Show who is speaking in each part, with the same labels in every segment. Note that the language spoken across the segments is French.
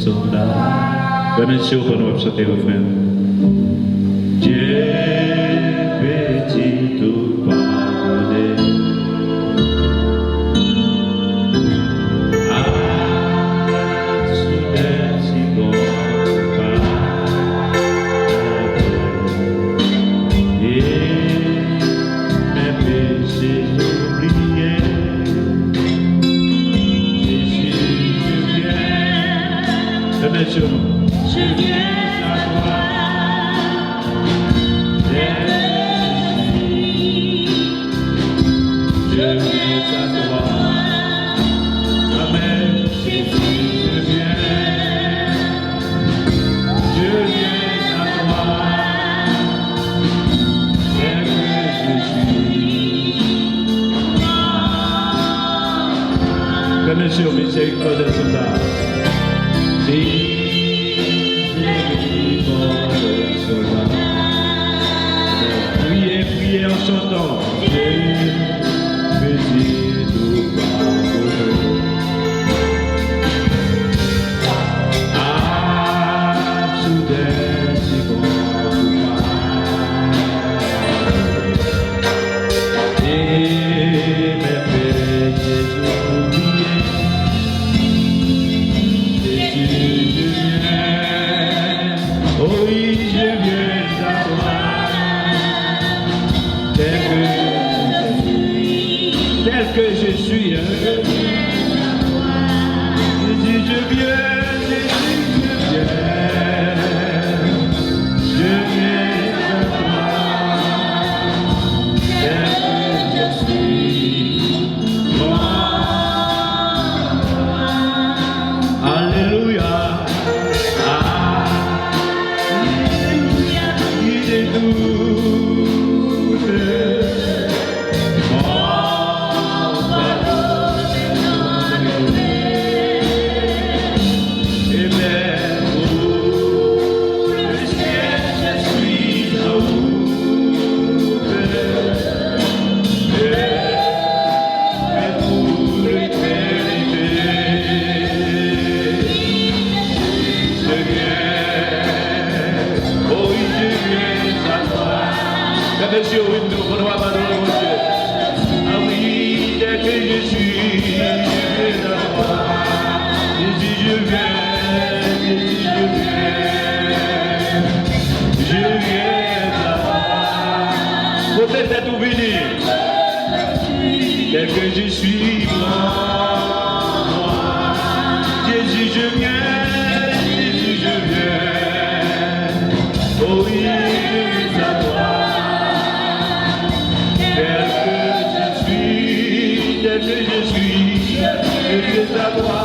Speaker 1: sont là. Connaissez au bon web sauter refrain. Dieu petit tout pardonner. Je viens à toi, je viens à toi, Amen, Jésus, je viens à toi, tel que je suis. Connaissez au miséricorde de cela. Priez en chantant. Petit tout pardonner. Ah, soudain, si bon et mes péchés oubliés. Jésus, je viens. Oh oui, je viens à toi. Tel que je suis, Jésus, je viens, Jésus, je viens à toi, tel que je suis, Alléluia, Alléluia, guidez-nous. Sur une nouvelle voix, ah oui, dès que je suis, je viens à toi. Jésus, je viens, Jésus, je viens à toi. Peut-être être ouvert, dès que je suis, moi, Jésus, je viens, Jésus, je viens. Oh oui, je viens à toi. Tel que je suis, je viens à toi.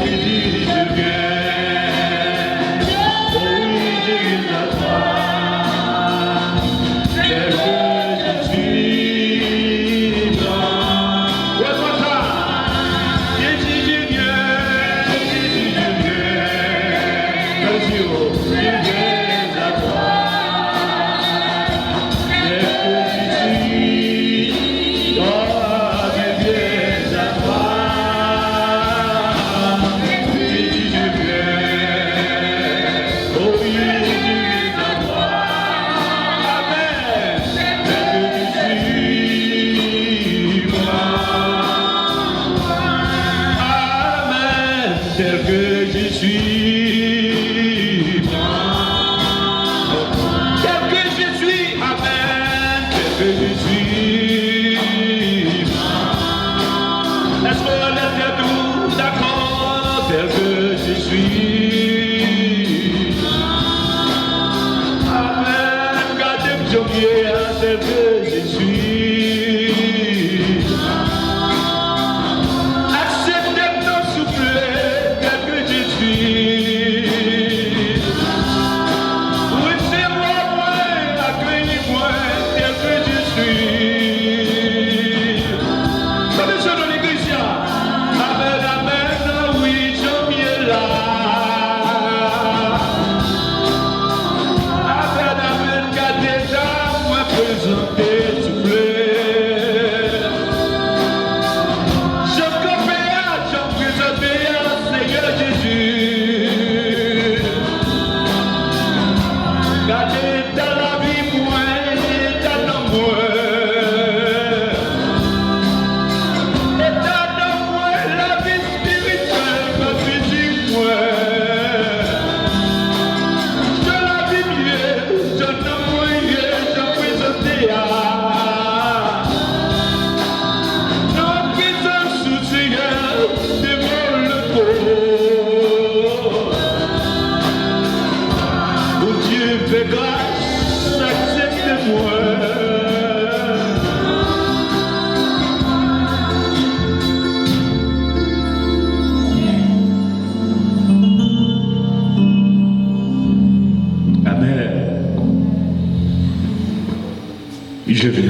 Speaker 1: Jésus, je viens. Oh oui, je viens à toi. Tel que je suis, non. Ouais, moi ça. Jésus, je viens. Jésus, je viens. Jésus, je viens à toi. Tel que je suis. Oh, je viens à toi.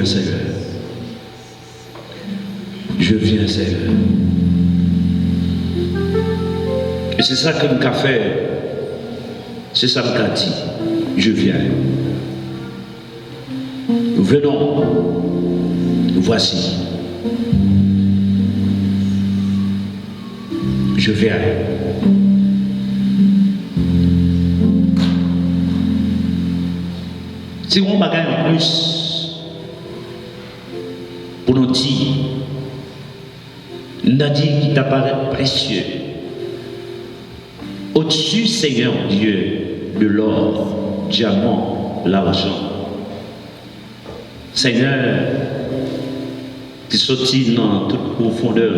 Speaker 1: Seigneur. Je viens, Seigneur. Et c'est ça que nous avons fait. C'est ça que nous avons dit. Je viens. Venons. Voici. Je viens. Si on bagaille en plus pour nous dire, nous avons dit qu'il t'apparaît précieux. Au-dessus, Seigneur Dieu, de l'or, diamant, l'argent. Seigneur, qui sortit dans toute profondeur,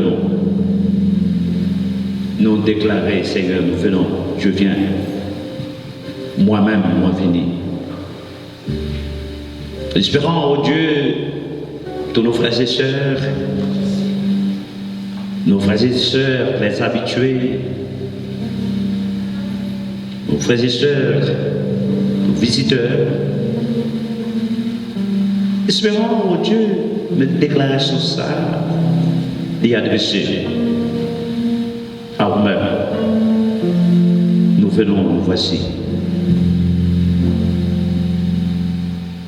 Speaker 1: nous déclarer, Seigneur, nous venons, je viens. Moi-même, moi venu. Espérons, oh Dieu, tous nos frères et sœurs, les habitués, nos frères et sœurs, nos visiteurs. Espérons, oh Dieu, notre déclaration ça, d'y adresser à vous-même. Nous venons, nous voici.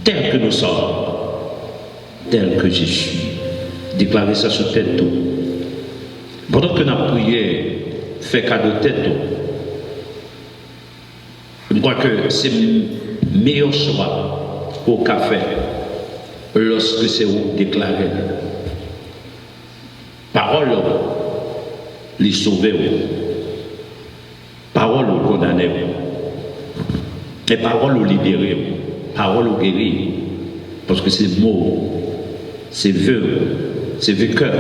Speaker 1: Tel que nous sommes, tel que je suis. Déclarer ça sur tête tout. Pendant que nous avons prié, fait cadeau tête tout. Je crois que c'est le meilleur choix au café lorsque c'est vous déclarez. Parole, les sauver, parole condamner, et parole libérer, parole guérir, parce que c'est mots, c'est vœux, c'est cœur,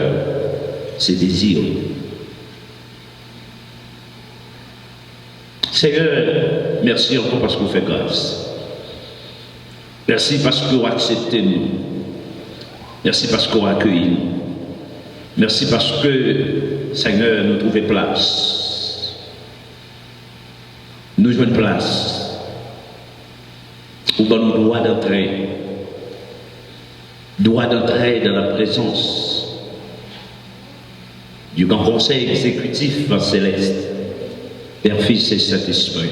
Speaker 1: c'est désir. Seigneur, merci encore parce que vous faites grâce. Merci parce que vous acceptez nous. Merci parce que vous accueillez nous. Merci parce que, Seigneur, nous trouvons place. Nous jouons une place. Où nous avons droit d'entrer. Droit d'entrer dans la présence du grand conseil exécutif céleste. Père, Fils et Saint-Esprit.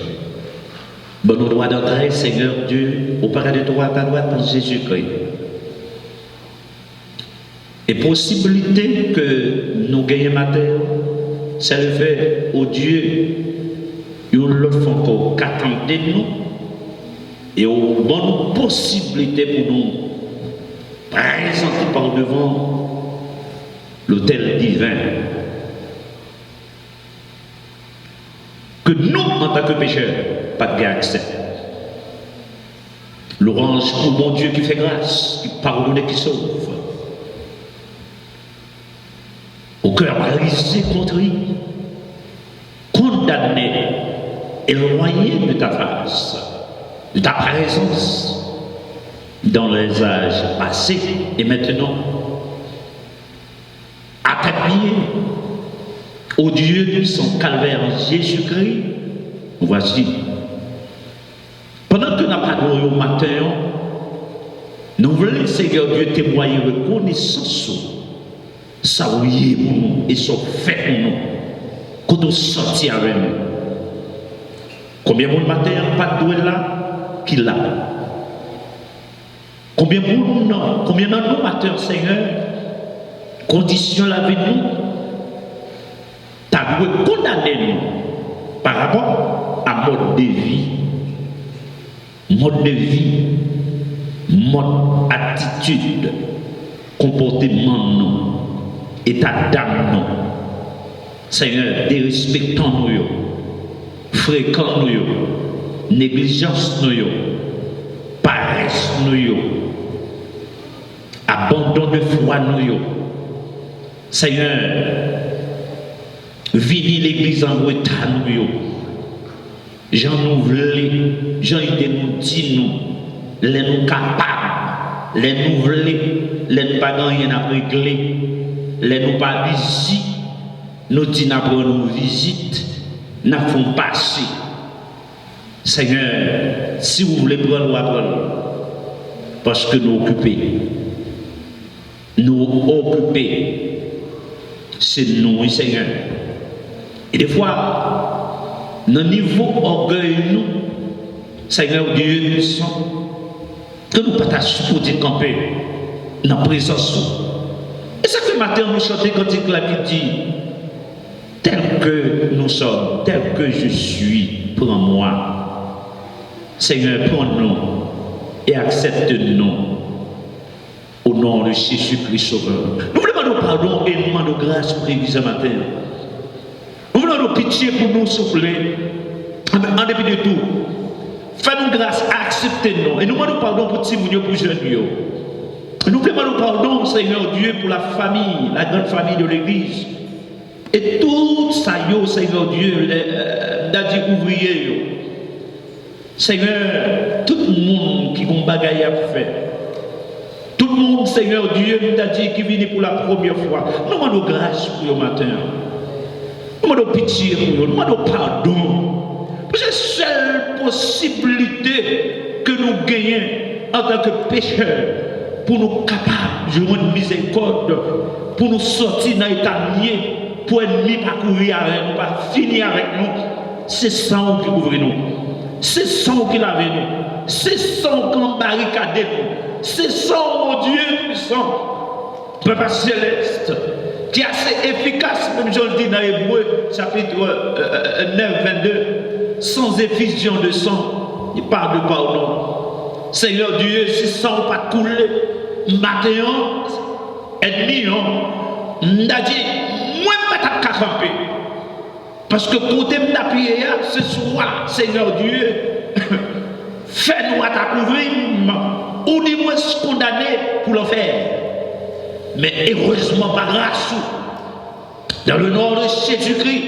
Speaker 1: Bon, nous droit d'entrer, Seigneur Dieu, au paradis de toi à ta droite en Jésus-Christ. Et possibilité que nous gagnions ma terre, c'est le fait, au Dieu, une autre fois encore qu'attendez nous, et aux bonnes possibilités pour nous présenter par devant l'autel divin. Que nous, en tant que pécheurs, pas de accès. L'orange pour mon Dieu qui fait grâce, qui pardonne et qui sauve. Au cœur brisé contre lui, condamné, éloigné de ta face, de ta présence, dans les âges passés et maintenant, à tes pieds, au Dieu de son calvaire Jésus-Christ, voici. Pendant que nous parlons au matin, nous voulons, Seigneur Dieu, témoigner reconnaissance. Ça oui pour nous et ça fait pour nous. Quand on sortit avec nous. Combien de matin pas de là qui l'a? Combien de non? Combien de nous matin, Seigneur? Condition la vie nous. T'as dû condamner nous par rapport à mode de vie. Mode de vie, mode attitude, comportement nous, état d'âme nous. Seigneur, dérespectons nous, fréquents nous, négligence nous, paresse nous, abandon de foi nous. Seigneur, vini l'église en retard nous. J'en nous voulais, j'en idée nous dit nous, les nous capables, les nous voulais, les nous pas rien à régler, les nous pas visite, nous dit n'après nous visite, nous font passer. Seigneur, si vous voulez prendre, parce que nous occupés, nous occuper. C'est nous, Seigneur. Et des fois, dans le niveau orgueil, nous, Seigneur Dieu, nous sommes, que nous partageons pour dire camper dans la présence. Et ça fait matin, nous chantons cantique là qui dit, tel que nous sommes, tel que je suis, prends-moi. Seigneur, prends-nous et accepte-nous au nom de Jésus-Christ Sauveur. Nous demandons pardon et nous demandons grâce pour l'église ce matin. Nous demandons pitié pour nous souffler. En dépit de tout, fais-nous grâce, acceptez-nous. Et nous demandons pardon pour Timounio, pour jeunes. Nous demandons pardon, Seigneur Dieu, pour la famille, la grande famille de l'église. Et tout ça, Seigneur Dieu, les ouvriers. Seigneur, tout le monde qui a bagaille à faire. Tout le monde, Seigneur Dieu, nous a dit qui vient pour la première fois. Nous demandons grâce pour le matin. Nous demandons pitié pour eux. Nous demandons pardon. C'est la seule possibilité que nous gagnons en tant que pécheurs pour nous capables de jouer une miséricorde, pour nous sortir dans l'état niais, pour ennemi pas courir avec nous, pas finir avec nous. C'est ça qui couvre nous. C'est ça qui lave nous. C'est ça qui barricade nous. C'est ça, mon Dieu puissant, Papa céleste, qui est assez efficace, même je le dis dans Hébreu, chapitre 9, 22, sans effusion de sang, il parle de pardon. Seigneur Dieu, si ça n'a pas coulé, matin, ennemi, n'a dit, moi, je ne vais pas camper. Parce que côté m'appuyer, ce soir, Seigneur Dieu, fais-nous à ta couvrir, ou dis-moi condamné pour le faire. Mais heureusement, par grâce, dans le nom de Jésus-Christ,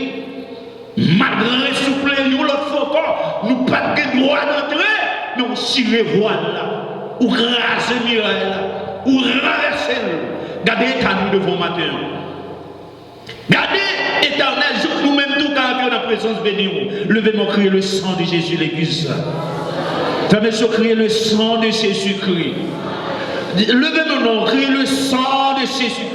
Speaker 1: malgré souffler, nous l'autre fois, nous pas de droit d'entrer, mais on tire voile là, ou raser muraille là, ou renverser. Gardez l'état nous devant matin. Gardez éternel, nous-mêmes tout quand on a la présence bénie. Levez-moi, crier le sang de Jésus, l'église. Fermez-moi, crier le sang de Jésus-Christ. Levez-moi, non, crier le sang de Jésus-Christ.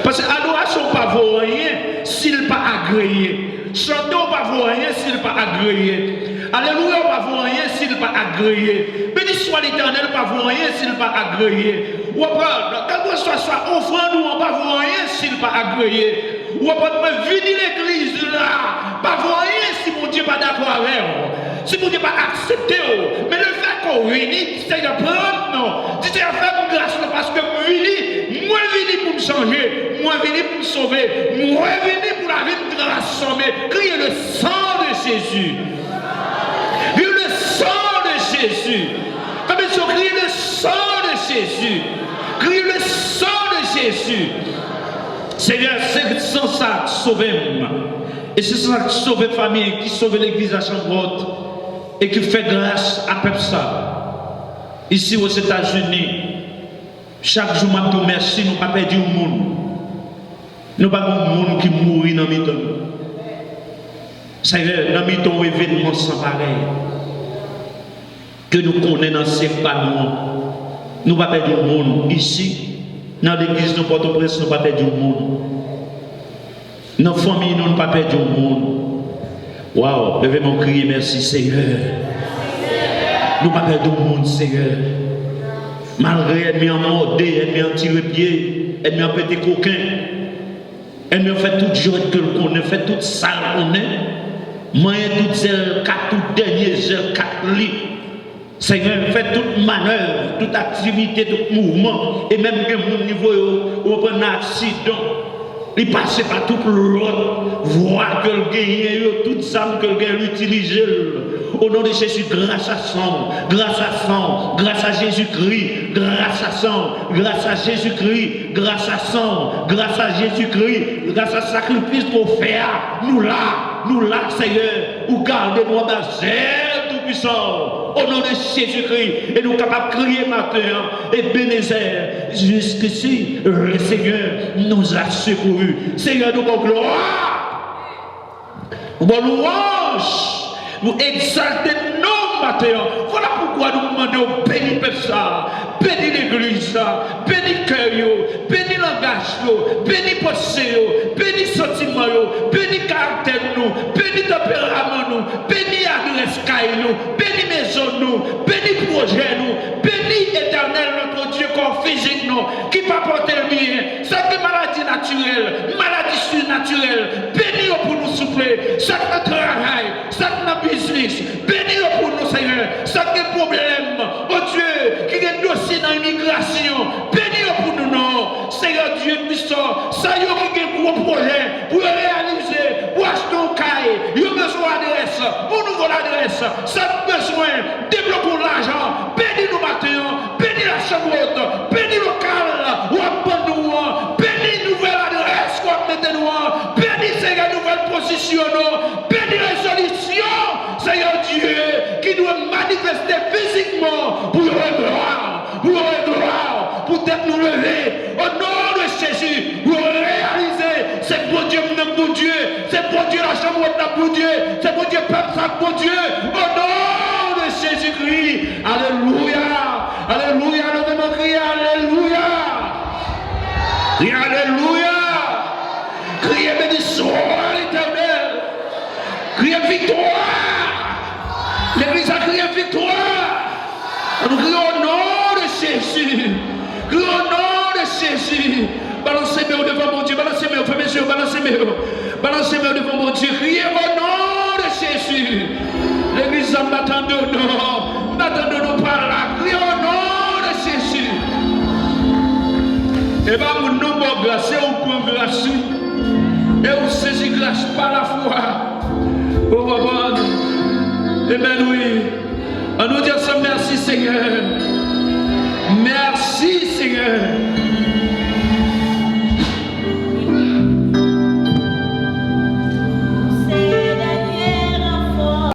Speaker 1: Parce que l'adoration pas vaut rien s'il n'est pas agréé. Chantons pas vaut rien s'il n'est pas agréé. Alléluia pas vaut rien s'il n'est pas agréé. Béni soit l'éternel pas vaut rien s'il n'est pas agréé. Ou pas, quand on soit offrande ou on pas vaut rien s'il n'est pas agréé. Ou pas me vider l'église là, pas vaut rien si mon Dieu pas d'accord avec vous. Si mon Dieu pas accepté, mais le fait qu'on réunit, c'est de prendre, non. Dites à faire mon grâce parce que moi venu pour me changer, moi venu pour me sauver, moi venu pour la vie de rassembler. Criez le sang de Jésus. Criez le sang de Jésus. Comme ils ont crié le sang de Jésus. Criez le sang de Jésus. Seigneur, c'est sans ça sauver moi. Et c'est ça qui sauve la famille, qui sauve l'église à Chambre-Haute et qui fait grâce à peuple ça. Ici aux États-Unis, chaque jour, je vous remercie, nous ne pas perdu le monde. Nous pas de monde qui mourit dans le temps. Seigneur, dans le temps, événement sans pareil. Que nous connaissons dans ces panneaux. Nous ne pas perdu le monde. Ici, dans l'église de Port-au-Prince, nous ne pas perdu le monde. Dans la famille, nous ne pas perdu le monde. Waouh, levez mon crier, merci Seigneur. Nous ne pas perdu le monde, Seigneur. Malgré l'ennemi en mordé, l'ennemi en tiré pied, l'ennemi en pété coquin, l'ennemi en fait toute joie que l'on connaît, fait toute salle qu'on est, moyen toute zèle, tout dernier zèle, 4 lits. Seigneur, fait toute manœuvre, toute activité, tout mouvement, et même au niveau où on prend un accident. Il passe par toute l'autre voie que le gagne, toutes armes que le gagne utilise. Au nom de Jésus, grâce à sang, grâce à sang, grâce à Jésus-Christ, grâce à sang, grâce à Jésus-Christ, grâce à sang, grâce à Jésus-Christ, grâce à sacrifice pour faire, nous là, Seigneur, ou gardez-nous à tout-puissant, au nom de Jésus-Christ, et nous capables de crier matin, et Bénézer, jusqu'ici, le Seigneur nous a secourus. Seigneur, nous bon gloire, nous bon louange, nous exaltons nos matin. Voilà pourquoi doit nous demander, bénis le peuple ça, bénis l'église ça, bénis le cœur, bénis le langage, bénis le pensée, bénis le sentiment, bénis le caractère, bénis le tempérament, bénis l'adresse, bénis la maison, bénis le projet, bénis l'éternel, notre Dieu, corps physique, qui va porter le bien, ça que maladie naturelle, maladie surnaturelle, bénis pour nous souffler, ça que notre travail, ça que notre business, bénis pour nous, Seigneur, ça que problème, oh Dieu, qui est dossier dans l'immigration, bénis pour nous, non, Seigneur Dieu puissant, ça y est, qui est gros projet, pour réaliser, pour acheter un cahier, il y a besoin d'adresse, pour nouveau l'adresse, ça a besoin, développons l'argent, bénis nous matin, bénis la chambre haute, bénis le local, ou abandonne, bénis nouvelle adresse, ou mettez-nous, bénis Seigneur nouvelle position, bénis résolution, Seigneur Dieu, qui doit manifester physiquement pour le gloire, pour être nous lever, au nom de Jésus, pour réaliser, c'est bon Dieu, mon Dieu, c'est bon Dieu la chambre haute, mon Dieu, c'est bon Dieu, peuple, mon Dieu, au nom de Jésus-Christ, alléluia, alléluia, nous devons crier, alléluia, crier, alléluia, crier bénédiction à l'éternel, crier victoire, l'église a crié victoire, nous crions au nom de Jésus, crions au nom de Jésus, balancez-moi devant mon Dieu, balancez-moi, fermez les yeux, balancez-moi devant mon Dieu, criez au nom de Jésus, l'église a m'attendait au nom, m'attendez-nous par là, criez au nom de Jésus. Et bien, mon nom de grâce, et on prend grâce, et on saisit grâce par la foi. Oh, maman, et bien, oui, on nous dit ça, merci Seigneur, merci Seigneur.